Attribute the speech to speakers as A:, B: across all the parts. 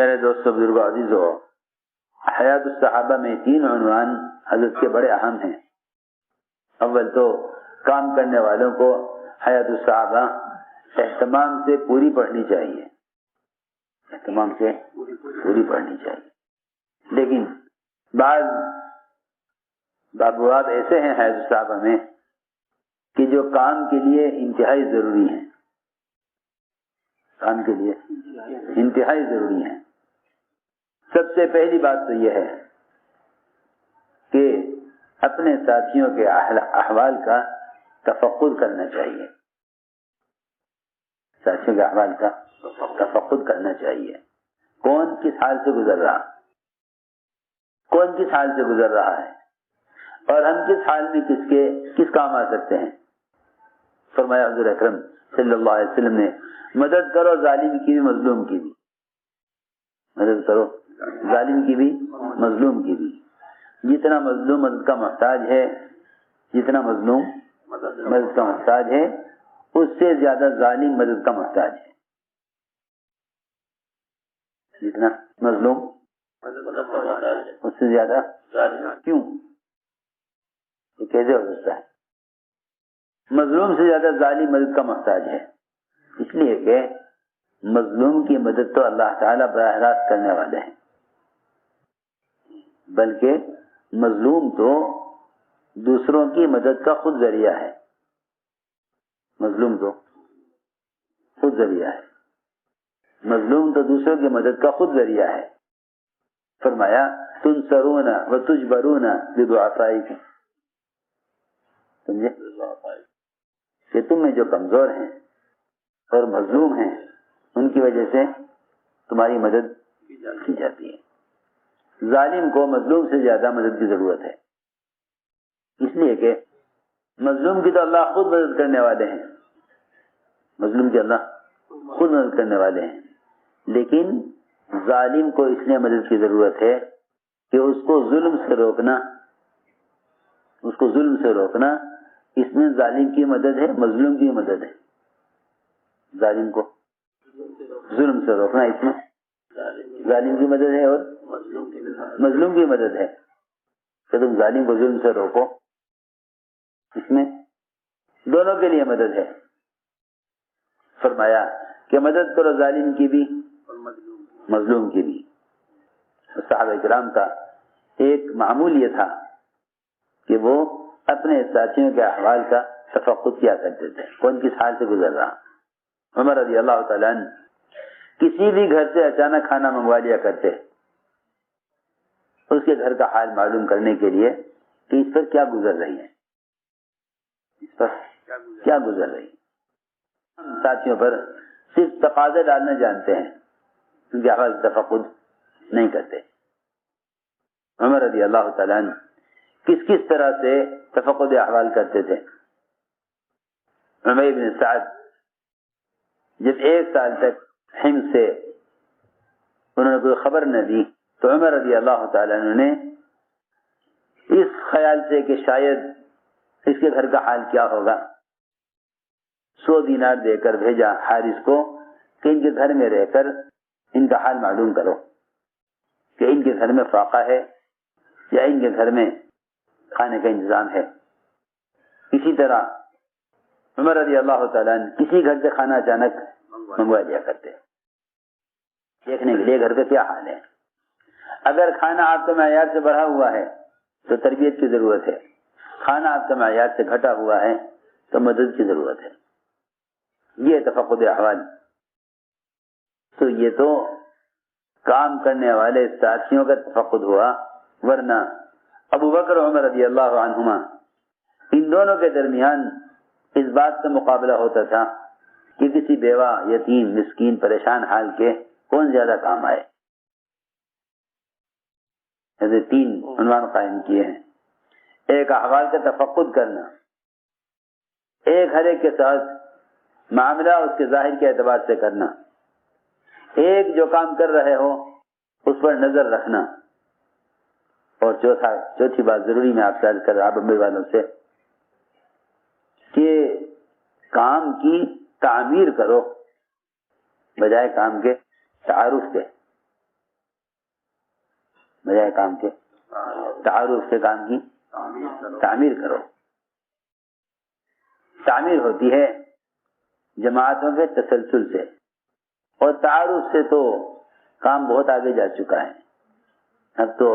A: میرے دوستو بزرگوں عزیزو، حیات الصحابہ میں 3 عنوان حضرت کے بڑے اہم ہیں۔ اول تو کام کرنے والوں کو حیات الصحابہ اہتمام سے پوری پڑھنی چاہیے، اہتمام سے پوری پڑھنی چاہیے۔ لیکن بعض بابوات ایسے ہیں حیات الصحابہ میں کہ جو کام کے لیے انتہائی ضروری ہیں، کام کے لیے انتہائی ضروری ہیں۔ سب سے پہلی بات تو یہ ہے کہ اپنے ساتھیوں کے احوال کا تفقد کرنا چاہیے، ساتھیوں کے احوال کا تفقد کرنا چاہیے۔ کون کس حال سے گزر رہا، کون کس حال سے گزر رہا ہے، اور ہم کس حال میں کس کام آ سکتے ہیں۔ فرمایا حضور اکرم صلی اللہ علیہ وسلم نے، مدد کرو ظالم کی بھی مظلوم کی بھی، مدد کرو ظالم کی بھی مظلوم کی بھی۔ جتنا مظلوم مدد کا محتاج ہے، جتنا مظلوم مدد کا محتاج ہے، اس سے زیادہ ظالم مدد کا محتاج ہے۔ جتنا مظلوم اس سے زیادہ کیوں، یہ کیسے ہو سکتا ہے؟ مظلوم سے زیادہ ظالم مدد کا محتاج ہے، اس لیے کہ مظلوم کی مدد تو اللہ تعالیٰ براہ راست کرنے والے ہیں، بلکہ مظلوم تو دوسروں کی مدد کا خود ذریعہ ہے، مظلوم تو خود ذریعہ ہے، مظلوم تو دوسروں کی مدد کا خود ذریعہ ہے۔ فرمایا تنصرون وتجبرون بضعفائکم، سمجھے کہ تم میں جو کمزور ہیں اور مظلوم ہیں ان کی وجہ سے تمہاری مدد کی جاتی ہے۔ ظالم کو مظلوم سے زیادہ مدد کی ضرورت ہے، اس لیے کہ مظلوم کی تو اللہ خود مدد کرنے والے ہیں، مظلوم کی اللہ خود مدد کرنے والے ہیں، لیکن ظالم کو اس لیے مدد کی ضرورت ہے کہ اس کو ظلم سے روکنا، اس کو ظلم سے روکنا، اس میں ظالم کی مدد ہے، مظلوم کی مدد ہے۔ ظالم کو ظلم سے روکنا، اس میں ظالم کی مدد ہے اور مظلوم کی مدد ہے کہ تم ظالم کو ظلم سے روکو، اس میں دونوں کے لیے مدد ہے۔ فرمایا کہ مدد کرو ظالم کی بھی مظلوم کی بھی۔ صحابہ کرام کا ایک معمول یہ تھا کہ وہ اپنے ساتھیوں کے احوال کا تفقد کیا کرتے تھے، کون کس حال سے گزر رہا۔ عمر رضی اللہ تعالیٰ عنہ کسی بھی گھر سے اچانک کھانا منگوا لیا کرتے اس کے گھر کا حال معلوم کرنے کے لیے کہ اس پر کیا گزر رہی ہے، اس پر کیا گزر رہی ہے۔ ہم ساتھیوں پر صرف تقاضے ڈالنا جانتے ہیں، ان کے احوال کا تفقد نہیں کرتے۔ عمر رضی اللہ تعالیٰ عنہ کس طرح سے تفقد احوال کرتے تھے۔ عمیر بن سعد جب 1 سال تک حمص سے انہوں نے کوئی خبر نہ دی تو عمر رضی اللہ تعالیٰ عنہ نے اس خیال سے کہ شاید اس کے گھر کا حال کیا ہوگا 100 دینار دے کر بھیجا حارث کو کہ ان کے گھر میں رہ کر ان کا حال معلوم کرو کہ ان کے گھر میں فاقہ ہے یا ان کے گھر میں کھانے کا انتظام ہے۔ اسی طرح عمر رضی اللہ تعالیٰ عنہ کسی گھر سے کھانا اچانک منگوا لیا کرتے دیکھنے کے لیے گھر کا کیا حال ہے۔ اگر کھانا آپ کے معیار سے بڑھا ہوا ہے تو تربیت کی ضرورت ہے، کھانا آپ کے معیار سے گھٹا ہوا ہے تو مدد کی ضرورت ہے۔ یہ تفقد احوال، تو یہ تو کام کرنے والے ساتھیوں کا تفقد ہوا، ورنہ ابو بکر اور عمر رضی اللہ عنہما ان دونوں کے درمیان اس بات کا مقابلہ ہوتا تھا کہ کسی بیوہ، یتیم، مسکین، پریشان حال کے کون زیادہ کام آئے۔ ایسے 3 عنوان قائم کیے ہیں۔ ایک احوال کا تفقد کرنا، ایک ہر ایک کے ساتھ معاملہ اس کے ظاہر کے اعتبار سے کرنا، ایک جو کام کر رہے ہو اس پر نظر رکھنا، اور چوتھی بات ضروری میں آپ سے عرض کر رہا بمبئی والوں سے کہ کام کی تعمیر کرو بجائے کام کے تعارف کے۔ بجائے کام کے تعارف سے کام کی تعمیر کرو. تعمیر ہوتی ہے جماعتوں کے تسلسل سے، اور تعارف سے تو کام بہت آگے جا چکا ہے. اب تو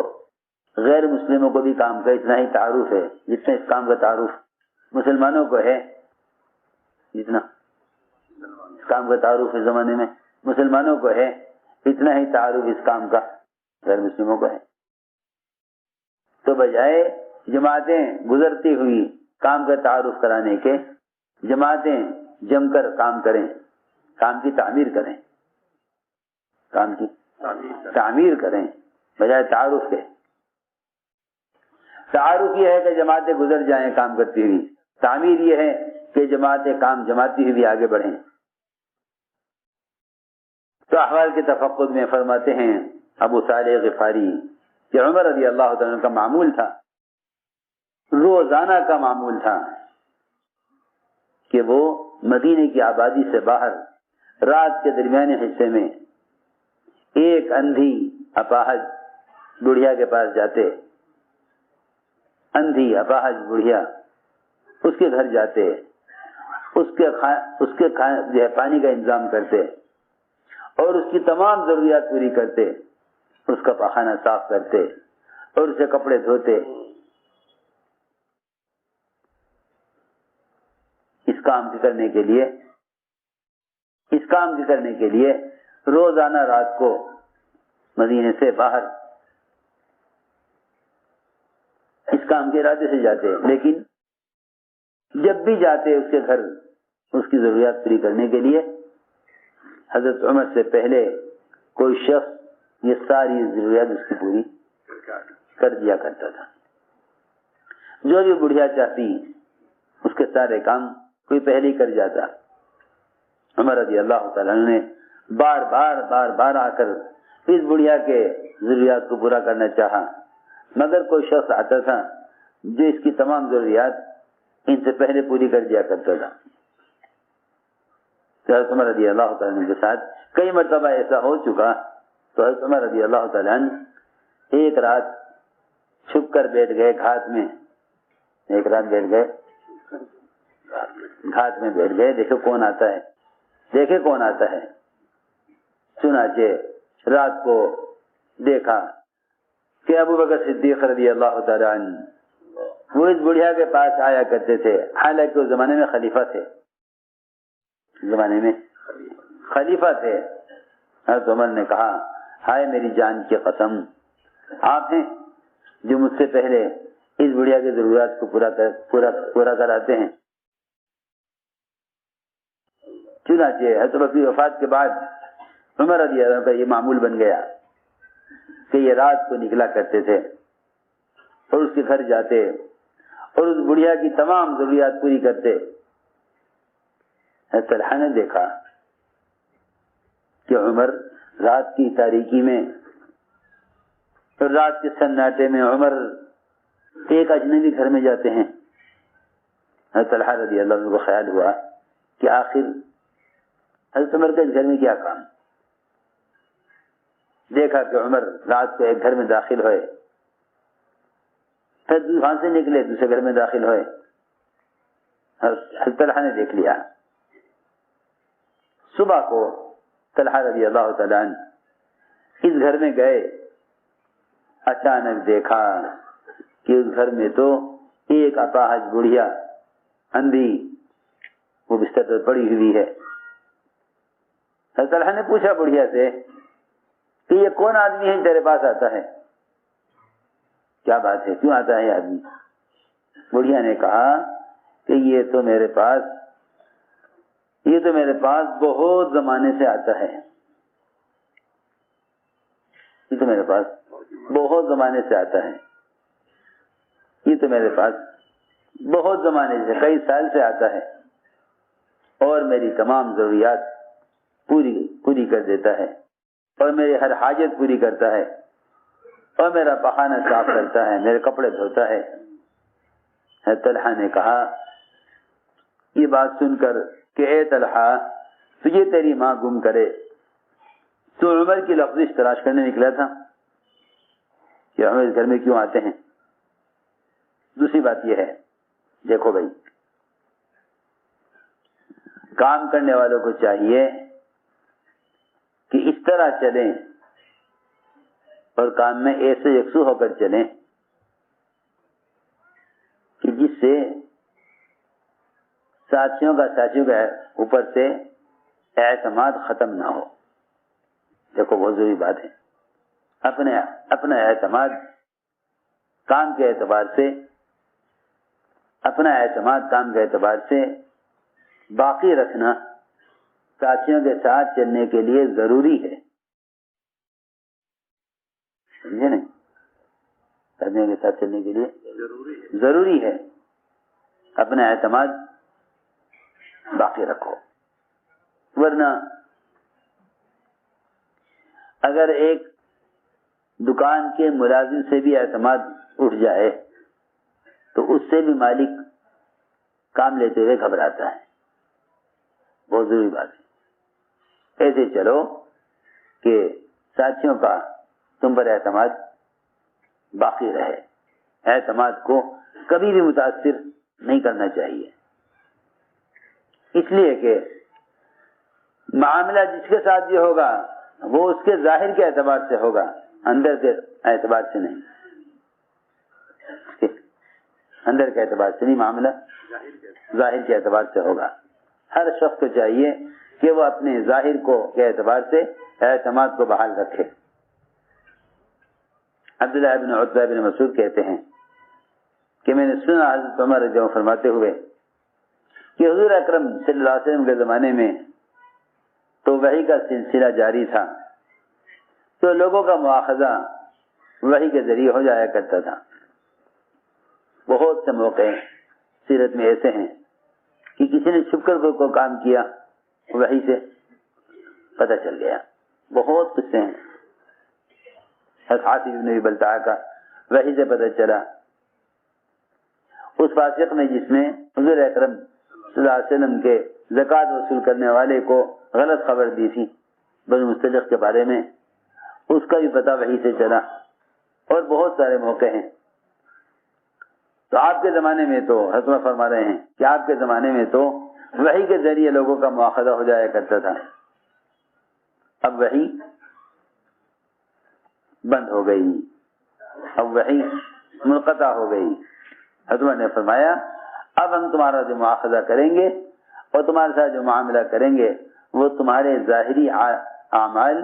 A: غیر مسلموں کو بھی کام کا اتنا ہی تعارف ہے جتنا اس کام کا تعارف مسلمانوں کو ہے. جتنا اس کام کا تعارف اس زمانے میں مسلمانوں کو ہے اتنا ہی تعارف اس کام کا غیر مسلموں کو ہے. تو بجائے جماعتیں گزرتی ہوئی کام کا تعارف کرانے کے، جماعتیں جم کر کام کریں، کام کی تعمیر کریں، کام کی تعمیر کریں بجائے تعارف کے. تعارف یہ ہے کہ جماعتیں گزر جائیں کام کرتی ہوئی، تعمیر یہ ہے کہ جماعتیں کام جماتی ہوئی بھی آگے بڑھیں. تو احوال کے تفقد میں فرماتے ہیں ابو صالح غفاری کہ عمر رضی اللہ تعالیٰ کا معمول تھا، روزانہ کا معمول تھا کہ وہ مدینے کی آبادی سے باہر رات کے درمیانے حصے میں ایک اندھی اپاہج بڑھیا کے پاس جاتے. اندھی اپاہج بڑھیا، اس کے گھر جاتے، اس کے جو ہے پانی کا انتظام کرتے اور اس کی تمام ضروریات پوری کرتے. اس کا پاخانہ صاف کرتے اور اسے کپڑے دھوتے. اس کام کرنے کے لیے روزانہ رات کو مدینے سے باہر اس کام کے ارادے سے جاتے. لیکن جب بھی جاتے اس کے گھر اس کی ضروریات پوری کرنے کے لیے، حضرت عمر سے پہلے کوئی شخص یہ ساری ضروریات اس کی پوری کر دیا کرتا تھا. جو بھی بڑھیا چاہتی اس کے سارے کام کوئی پہلے ہی کر جاتا. عمر رضی اللہ تعالیٰ نے بار بار آ کر اس بڑھیا کے ضروریات کو پورا کرنا چاہا، مگر کوئی شخص آتا تھا جو اس کی تمام ضروریات ان سے پہلے پوری کر دیا کرتا تھا. حضرت عمر رضی اللہ تعالیٰ عنہ کے ساتھ کئی مرتبہ ایسا ہو چکا. تو حضرت عمر رضی اللہ تعالیٰ عنہ ایک رات چھپ کر بیٹھ گئے گھات میں. دیکھو کون آتا ہے. چنانچہ رات کو دیکھا کہ ابو بکر صدیق رضی اللہ تعالیٰ عنہ وہ اس بڑھیا کے پاس آیا کرتے تھے. حالانکہ اس زمانے میں خلیفہ تھے. حضرت عمر نے کہا ہائے میری جان کی قسم، آپ ہیں جو مجھ سے پہلے اس بڑھیا کی ضروریات کو پورا کراتے ہیں. چنانچہ حضرت بکر کی وفات کے بعد عمر رضی اللہ عنہ کا یہ معمول بن گیا کہ یہ رات کو نکلا کرتے تھے اور اس کے گھر جاتے اور اس بڑھیا کی تمام ضروریات پوری کرتے. طلحہ نے دیکھا کہ عمر رات کی تاریکی میں اور رات کے سناٹے میں عمر ایک اجنبی گھر میں جاتے ہیں. حضرت طلحہ رضی اللہ عنہ کو خیال ہوا کہ آخر حضرت عمر کے اس گھر میں کیا کام. دیکھا کہ عمر رات کو ایک گھر میں داخل ہوئے، پھر وہاں سے نکلے دوسرے گھر میں داخل ہوئے. حضرت طلحہ نے دیکھ لیا. صبح کو طلحہ رضی اللہ تعالیٰ عنہ اس گھر میں گئے. اچانک دیکھا کہ اس گھر میں تو ایک اپاہج بڑھیا اندھی وہ بستر پر پڑی ہوئی ہے. حضرت طلحہ نے پوچھا بڑھیا سے کہ یہ کون آدمی ہے تیرے پاس آتا ہے، کیا بات ہے، کیوں آتا ہے یہ آدمی؟ بڑھیا نے کہا کہ یہ تو میرے پاس بہت زمانے سے آتا ہے. یہ تو میرے پاس بہت زمانے سے کئی سال سے آتا ہے اور میری تمام ضروریات پوری کر دیتا ہے اور میری ہر حاجت پوری کرتا ہے اور میرا پخانہ صاف کرتا ہے، میرے کپڑے دھوتا ہے. طلحہ نے کہا یہ بات سن کر کہ اے طلحہ تجھے تیری ماں گم کرے، تو عمر کی لفظ تلاش کرنے نکلا تھا کہ ہم اس گھر میں کیوں آتے ہیں. دوسری بات یہ ہے، دیکھو بھائی، کام کرنے والوں کو چاہیے کہ اس طرح چلیں اور کام میں ایسے یکسو ہو کر چلیں کہ جس سے ساتھیوں کا اوپر سے اعتماد ختم نہ ہو. دیکھو بہت ضروری بات ہے، اپنا اعتماد کام کے اعتبار سے باقی رکھنا ساتھیوں کے ساتھ چلنے کے لیے ضروری ہے. سمجھے نہیں؟ ساتھیوں کے ساتھ چلنے کے لیے ضروری ہے اپنا اعتماد باقی رکھو. ورنہ اگر ایک دکان کے ملازم سے بھی اعتماد اٹھ جائے تو اس سے بھی مالک کام لیتے ہوئے گھبراتا ہے. بہت ضروری بات ہے. ایسے چلو کہ ساتھیوں کا تم پر اعتماد باقی رہے. اعتماد کو کبھی بھی متاثر نہیں کرنا چاہیے، اس لیے کہ معاملہ جس کے ساتھ بھی ہوگا وہ اس کے ظاہر کے اعتبار سے ہوگا، اندر کے اعتبار سے نہیں. اندر کے اعتبار سے نہیں، معاملہ ظاہر کے اعتبار سے ہوگا. ہر شخص کو چاہیے کہ وہ اپنے ظاہر کے اعتبار سے اعتماد کو بحال رکھے. عبداللہ ابن عتبہ بن مسعود کہتے ہیں کہ میں نے سنا حضرت عمر رضی اللہ عنہ فرماتے ہوئے کہ حضور اکرم صلی اللہ علیہ وسلم کے زمانے میں تو وحی کا سلسلہ جاری تھا، تو لوگوں کا مواخذہ وحی کے ذریعے ہو جایا کرتا تھا. بہت سے موقع سیرت میں ایسے ہیں کہ کسی نے چھپ کر کوئی کام کیا، وحی سے پتہ چل گیا. بہت قصے ہیں. حاتب بن ابی بلتعہ کا وحی سے پتہ چلا. اس فاسق نے جس نے حضور اکرم صلی اللہ علیہ وسلم کے زکوٰۃ وصول کرنے والے کو غلط خبر دی تھی بنو مستلق کے بارے میں، اس کا بھی پتہ وحی سے چلا. اور بہت سارے موقع ہیں. تو آپ کے زمانے میں تو حضرت فرما رہے ہیں کہ آپ کے زمانے میں تو وحی کے ذریعے لوگوں کا مواخذہ ہو جایا کرتا تھا. اب وحی بند ہو گئی، اب وحی منقطع ہو گئی. حضرت نے فرمایا اب ہم تمہارا جو مواخذہ کریں گے اور تمہارے ساتھ جو معاملہ کریں گے وہ تمہارے ظاہری اعمال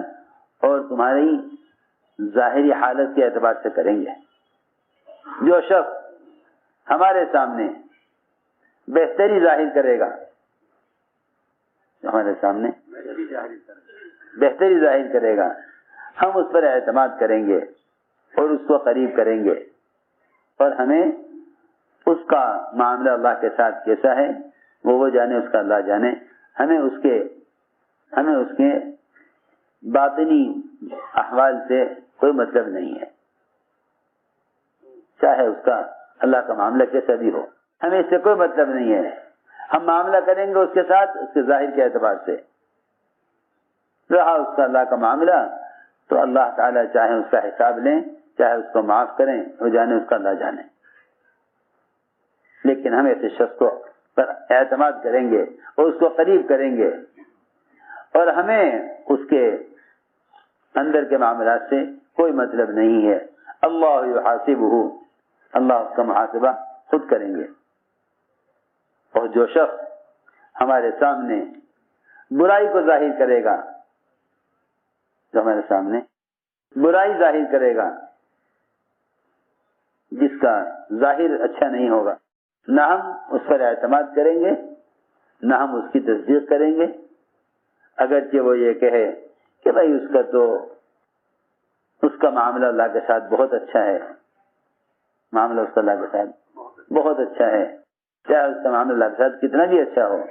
A: اور تمہاری ظاہری حالت کے اعتبار سے کریں گے. جو شخص ہمارے سامنے بہتری ظاہر کرے گا، ہمارے سامنے بہتری ظاہر کرے گا، ہم اس پر اعتماد کریں گے اور اس کو قریب کریں گے. اور ہمیں اس کا معاملہ اللہ کے ساتھ کیسا ہے وہ جانے، اس کا اللہ جانے. ہمیں اس کے باطنی احوال سے کوئی مطلب نہیں ہے، چاہے اس کا اللہ کا معاملہ کیسا بھی ہو، ہمیں اس سے کوئی مطلب نہیں ہے. ہم معاملہ کریں گے اس کے ساتھ اس کے ظاہر کے اعتبار سے. رہا اس کا اللہ کا معاملہ تو اللہ تعالیٰ چاہے اس کا حساب لیں، چاہے اس کو معاف کریں، وہ جانے، اس کا اللہ جانے. لیکن ہم ایسے شخص کو پر اعتماد کریں گے اور اس کو قریب کریں گے، اور ہمیں اس کے اندر کے معاملات سے کوئی مطلب نہیں ہے. اللہ یحاسبہ، اللہ اس کا محاسبہ خود کریں گے. اور جو شخص ہمارے سامنے برائی کو ظاہر کرے گا، جو ہمارے سامنے برائی ظاہر کرے گا، جس کا ظاہر اچھا نہیں ہوگا، نہ ہم اس پر اعتماد کریں گے نہ ہم اس کی تصدیق کریں گے. اگرچہ وہ یہ کہے کہ بھائی اس کا معاملہ اللہ کے ساتھ بہت اچھا ہے، معاملہ اس کا اللہ کے ساتھ بہت اچھا ہے، چاہے اس کا معاملہ اللہ کے ساتھ کتنا بھی اچھا ہو،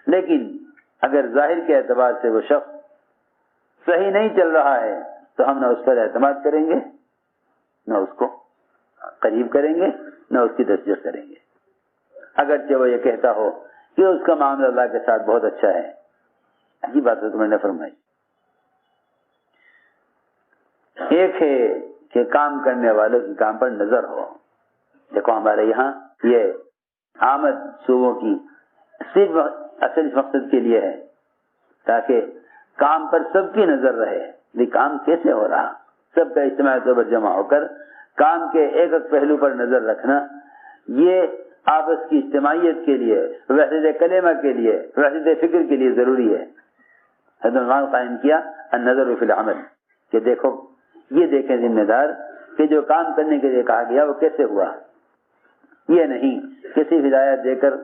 A: لیکن اگر ظاہر کے اعتبار سے وہ شخص صحیح نہیں چل رہا ہے تو ہم نہ اس پر اعتماد کریں گے، نہ اس کو قریب کریں گے، نہ اس کی تصدیق کریں گے. اگرچہ وہ یہ کہتا ہو کہ اس کا معاملہ اللہ کے ساتھ بہت اچھا ہے. عجیب بات ہے تمہیں نے فرمائی. ایک ہے کہ کام کرنے والوں کی کام پر نظر ہو. دیکھو ہمارے یہاں یہ آمد صوبوں کی صرف اصل مقصد کے لیے ہے تاکہ کام پر سب کی نظر رہے. یہ کام کیسے ہو رہا؟ سب کا اجتماعی طور پر جمع ہو کر کام کے ایک ایک پہلو پر نظر رکھنا، یہ آپس کی اجتماعیت کے لیے، وحدت کلمہ کے لیے، وحدت فکر کے لیے ضروری ہے. حضرت عمر قائم کیا النظر فی العمل کہ دیکھو یہ دیکھیں ذمہ دار کہ جو کام کرنے کے لیے کہا گیا وہ کیسے ہوا. یہ نہیں کسی ہدایت دے کر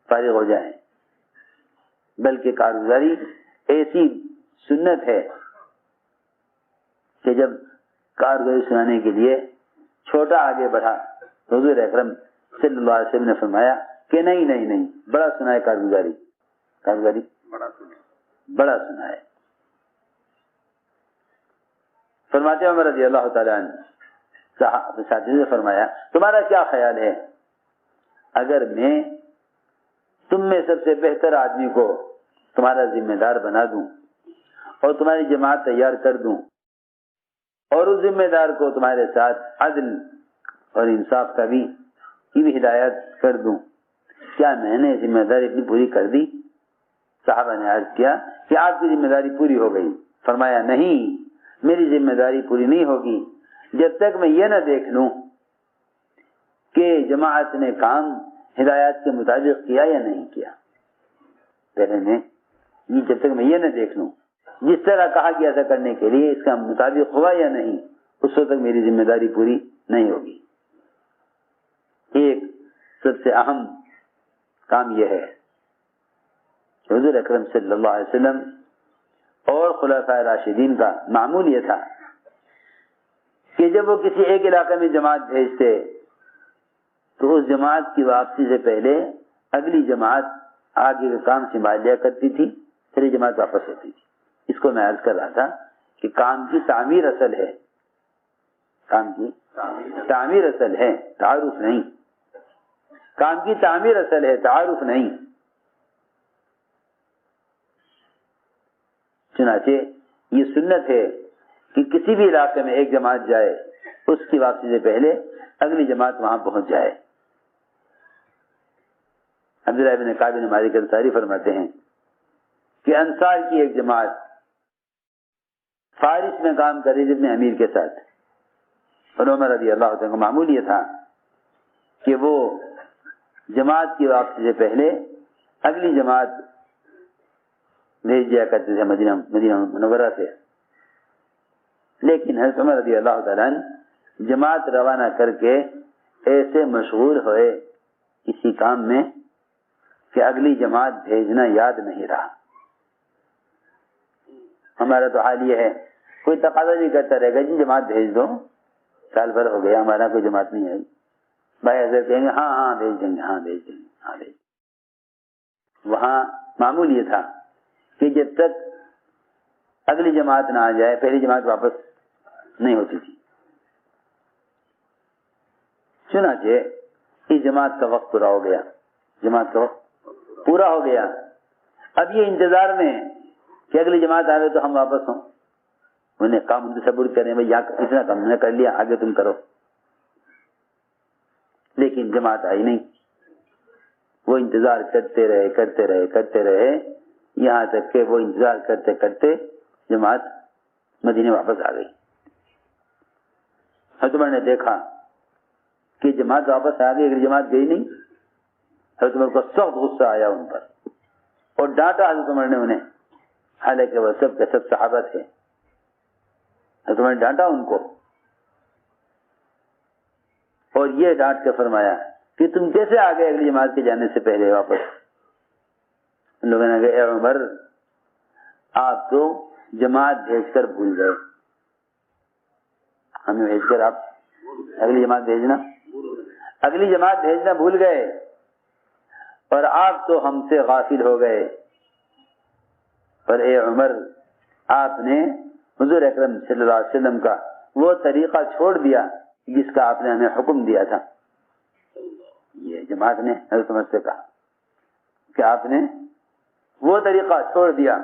A: فارغ ہو جائیں، بلکہ کارگزاری ایسی سنت ہے کہ جب کارگزاری سنانے کے لیے چھوٹا آگے بڑھا، حضور اکرم صلی اللہ علیہ وسلم نے فرمایا کہ نہیں بڑا سنا ہے کارگزاری بڑا سنا ہے. فرماتے عمر رضی اللہ تعالیٰ عنہ ساتھی سے فرمایا تمہارا کیا خیال ہے اگر میں تم میں سب سے بہتر آدمی کو تمہارا ذمہ دار بنا دوں اور تمہاری جماعت تیار کر دوں اور اس ذمہ دار کو تمہارے ساتھ عدل اور انصاف کی بھی ہدایت کر دوں، کیا میں نے ذمہ داری اپنی پوری کر دی؟ صحابہ نے عرض کیا کہ آپ کی ذمہ داری پوری ہو گئی. فرمایا نہیں، میری ذمہ داری پوری نہیں ہوگی جب تک میں یہ نہ دیکھ لوں کہ جماعت نے کام ہدایات کے مطابق کیا یا نہیں کیا. پہلے میں جب تک میں یہ نہ دیکھ لوں جس طرح کہا گیا تھا کرنے کے لیے اس کا مطابق ہوا یا نہیں، اس وقت تک میری ذمہ داری پوری نہیں ہوگی. ایک سب سے اہم کام یہ ہے حضور اکرم صلی اللہ علیہ وسلم اور خلفائے راشدین کا معمول یہ تھا کہ جب وہ کسی ایک علاقے میں جماعت بھیجتے تو اس جماعت کی واپسی سے پہلے اگلی جماعت آگے کا کام سنبھال لیا کرتی تھی، پھر یہ جماعت واپس ہوتی تھی. اس کو میں عرض کر رہا تھا کہ کام کی تعمیر اصل ہے، کام کی تعمیر اصل ہے، تعارف نہیں. کام کی تعمیر اصل ہے، تعارف نہیں. چنانچہ یہ سنت ہے کہ کسی بھی علاقے میں ایک جماعت جائے اس کی واپسی سے پہلے اگلی جماعت وہاں پہنچ جائے. عبداللہ بن کعب بن مالک انصاری فرماتے ہیں کہ انصار کی ایک جماعت فارس میں کام کر رہی تھی اپنے امیر کے ساتھ، اور عمر رضی اللہ عنہ کا معمول یہ تھا کہ وہ جماعت کی واپسی سے پہلے اگلی جماعت بھیج دیا کرتے تھے مدینہ منورہ سے. لیکن حضرت عمر رضی اللہ تعالیٰ عنہ جماعت روانہ کر کے ایسے مشغول ہوئے کسی کام میں کہ اگلی جماعت بھیجنا یاد نہیں رہا. ہمارا تو حال یہ ہے، کوئی تقاضا نہیں کرتا رہے گا جی جماعت بھیج دو، سال بھر ہو گیا ہمارا کوئی جماعت نہیں آئی، بھائی حضرت کہیں گے ہاں بھیج دیں گے. وہاں معمول یہ تھا کہ جب تک اگلی جماعت نہ آ جائے پہلی جماعت واپس نہیں ہوتی تھی. چنانچہ اس جماعت کا وقت پورا ہو گیا، جماعت کا وقت پورا ہو گیا. اب یہ انتظار میں کہ اگلی جماعت آئے تو ہم واپس ہوں. انہیں کام تصور کریں بھائی اتنا کام نے کر لیا، آگے تم کرو. لیکن جماعت آئی نہیں. وہ انتظار کرتے رہے یہاں تک کہ وہ انتظار کرتے کرتے جماعت مدینے واپس آ گئی. حضرت عمر نے دیکھا کہ جماعت واپس آ گئی، اگلی جماعت گئی نہیں. حضرت عمر کو سخت غصہ آیا ان پر اور ڈانٹا حضرت عمر نے انہیں، حالانکہ وہ سب کے سب صحابہ تھے. حضرت عمر نے ڈانٹا ان کو اور یہ ڈانٹ کے فرمایا کہ تم کیسے آ گئے اگلی جماعت کے جانے سے پہلے واپس. ان لوگوں نے کہا اے عمر آپ تو جماعت بھیج کر بھول گئے، ہمیں بھیج کر آپ اگلی جماعت بھیجنا بھول گئے اور آپ تو ہم سے غافل ہو گئے. پر اے عمر آپ نے حضور اکرم صلی اللہ علیہ وسلم کا وہ طریقہ چھوڑ دیا جس کا آپ نے ہمیں حکم دیا تھا. یہ جماعت نے حضرت عمر سے کہا کہ آپ نے وہ طریقہ چھوڑ دیا